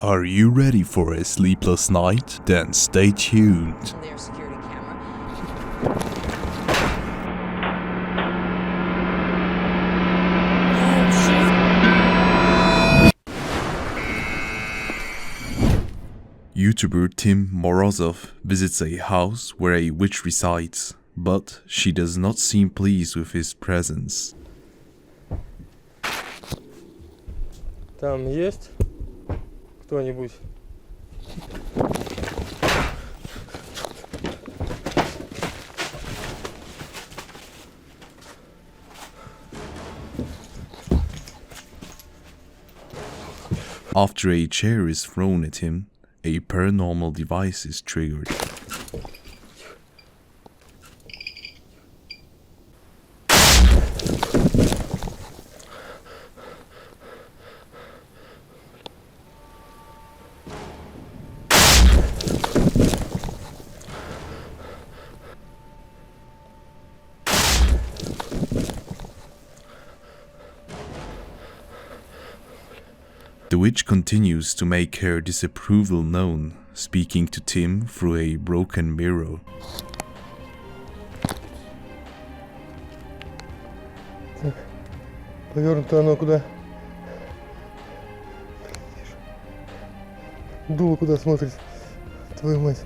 Are you ready for a sleepless night? Then stay tuned. Their security camera. YouTuber Tim Morozov visits a house where a witch resides, but she does not seem pleased with his presence. Там есть кто-нибудь? After a chair is thrown at him, a paranormal device is triggered. The witch continues to make her disapproval known, speaking to Tim through a broken mirror. Повернуто оно куда? Дуло куда смотрит? Твою мать.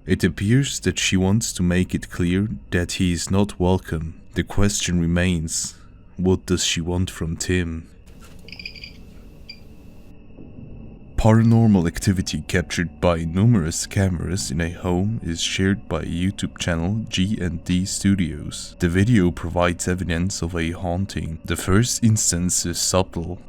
It appears that she wants to make it clear that he is not welcome. The question remains, what does she want from Tim? Paranormal activity captured by numerous cameras in a home is shared by YouTube channel G&D Studios. The video provides evidence of a haunting. The first instance is subtle.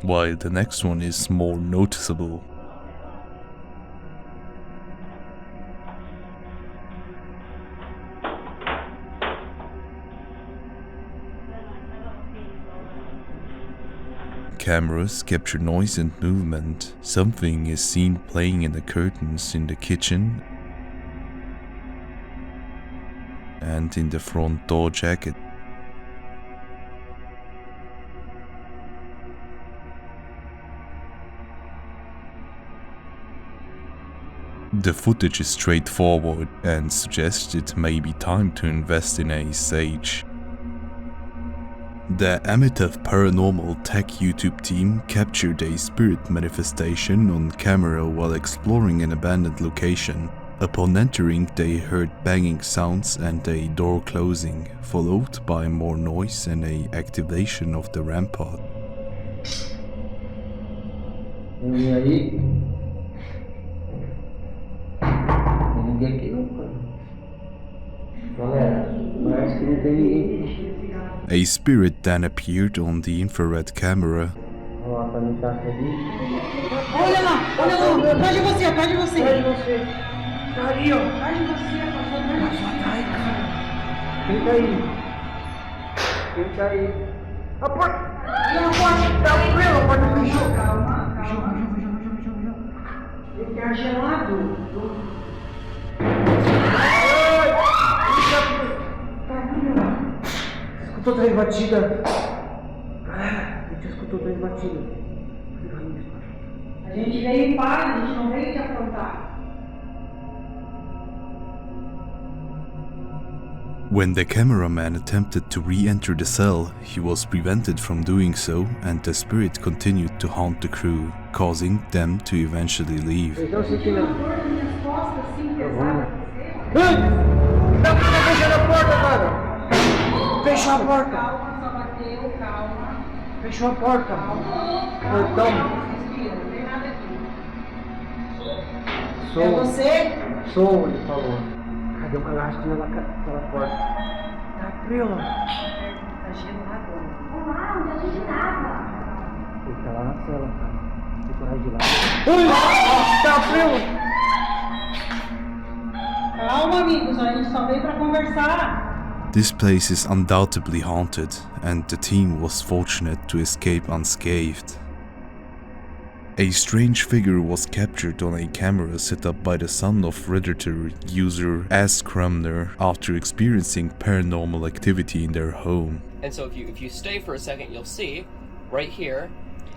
While the next one is more noticeable. Cameras capture noise and movement. Something is seen playing in the curtains in the kitchen and in the front door jacket. The footage is straightforward and suggests it may be time to invest in a sage. The Amitav Paranormal Tech YouTube team captured a spirit manifestation on camera while exploring an abandoned location. Upon entering, they heard banging sounds and a door closing, followed by more noise and a activation of the rampart. E aí? Tem ninguém aqui não, cara. Galera, parece que não tem ninguém aqui. A spirit then appeared on the infrared camera. Ó, tá no caixa ali. Olha lá, atrás de você, atrás de você. Atrás de você. Tá ali, ó. Atrás de você, passou atrás de você. Ai, cara. Quem tá aí? Quem tá aí? A porta! Olha a porta. Tá tranquilo, a porta fechou. Calma, calma. Ele tá gelado. Escutou três batidas. Ah, a gente escutou três batidas. A gente veio em paz, a gente não veio te aprontar. When the cameraman attempted to re-enter the cell, he was prevented from doing so, and the spirit continued to haunt the crew, causing them to eventually leave. Vocês estão sentindo? Dor nas minhas costas, assim, pesada. Ai! Não tá fechando a porta, cara! Fechou a porta! Calma, só bateu, calma. Fechou a porta! Portão! Respira, não tem nada aqui. É Sou! você? Sou, ele falou. Cadê o cadastro naquela porta? Tá frio lá. Tá gelado. Olá, onde a gente tava? Ele tá lá na cela, cara. Tem coragem de ir lá. Ui! Tá frio! Calma, amigos, a gente só veio pra conversar. This place is undoubtedly haunted, and the team was fortunate to escape unscathed. A strange figure was captured on a camera set up by the son of Redditor user ascrumner after experiencing paranormal activity in their home. And so if you stay for a second, you'll see right here.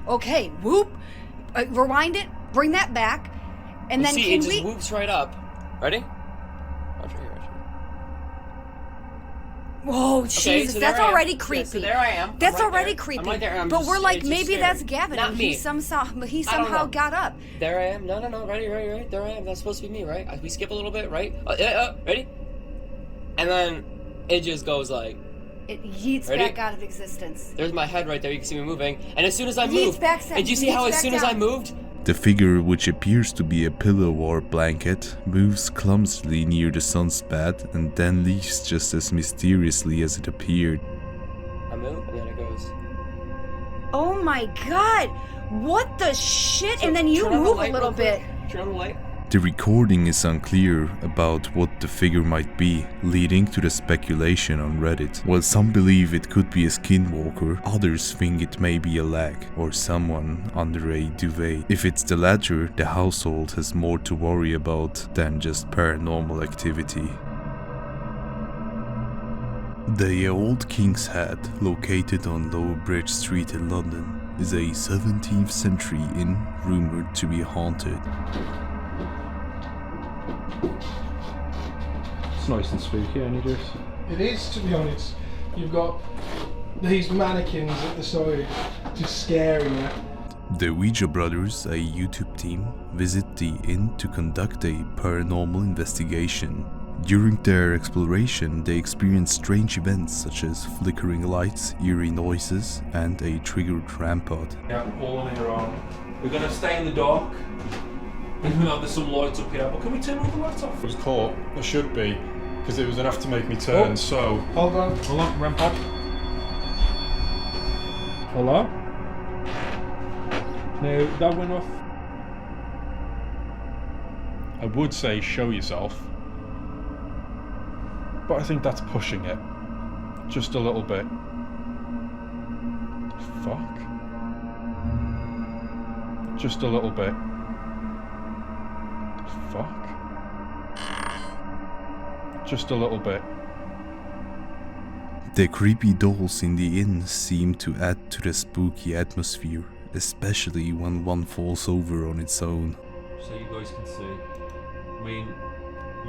Okay, whoop. Rewind it. Bring that back. And You then see, can it we? just whoops right up. Ready? Watch right here. Whoa, Okay, Jesus, so that's there I am. already Yeah, creepy. so there I am. That's I'm right already there. creepy. I'm right there. I'm but just, we're like, it's just maybe scary. that's Gavin. Not and me. He somehow I don't know. got up. There I am. No. Right. There I am. That's supposed to be me, right? We skip a little bit, right? Ready? And then it just goes like. It yeets Ready? back out of existence. There's my head right there. You can see me moving. And as soon as I Yeets moved, back down. did you see how as soon as I moved? The figure, which appears to be a pillow or blanket, moves clumsily near the son's bed and then leaves just as mysteriously as it appeared. I move, and then it goes. Oh my god! What the shit? So, and then you turn on the move a light little real bit. quick. Turn on the light. The recording is unclear about what the figure might be, leading to the speculation on Reddit. While some believe it could be a skinwalker, others think it may be a lag or someone under a duvet. If it's the latter, the household has more to worry about than just paranormal activity. The Old King's Head, located on Lower Bridge Street in London, is a 17th century inn rumored to be haunted. It's nice and spooky, ain't it, Jess? It is, to be honest. You've got these mannequins at the side just scaring you. The Ouija Brothers, a YouTube team, visit the inn to conduct a paranormal investigation. During their exploration, they experience strange events such as flickering lights, eerie noises, and a triggered rampart. Yeah, all on here on. We're gonna stay in the dark, even though there's some lights up here. But can we turn all the lights off? I was caught. I should be, because it was enough to make me turn. Oh. So Hold on. Hold on, ramp up. Hello? No, that went off. I would say show yourself, but I think that's pushing it just a little bit. Fuck. Just a little bit. Fuck. Just a little bit. The creepy dolls in the inn seem to add to the spooky atmosphere, especially when one falls over on its own. So you guys can see. I mean,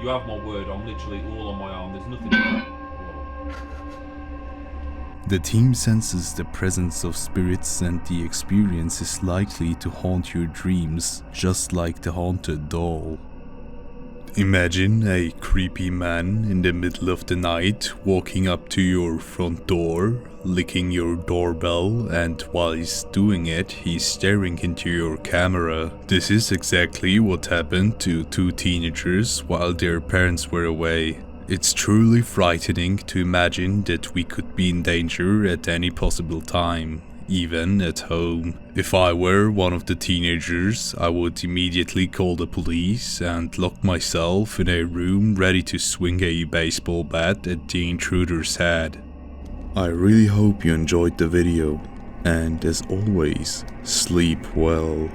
you have my word, I'm literally all on my own. There's nothing in that. The team senses the presence of spirits and the experience is likely to haunt your dreams, just like the haunted doll. Imagine a creepy man in the middle of the night walking up to your front door, licking your doorbell, and while he's doing it, he's staring into your camera. This is exactly what happened to two teenagers while their parents were away. It's truly frightening to imagine that we could be in danger at any possible time, even at home. If I were one of the teenagers, I would immediately call the police and lock myself in a room ready to swing a baseball bat at the intruder's head. I really hope you enjoyed the video, and as always, sleep well.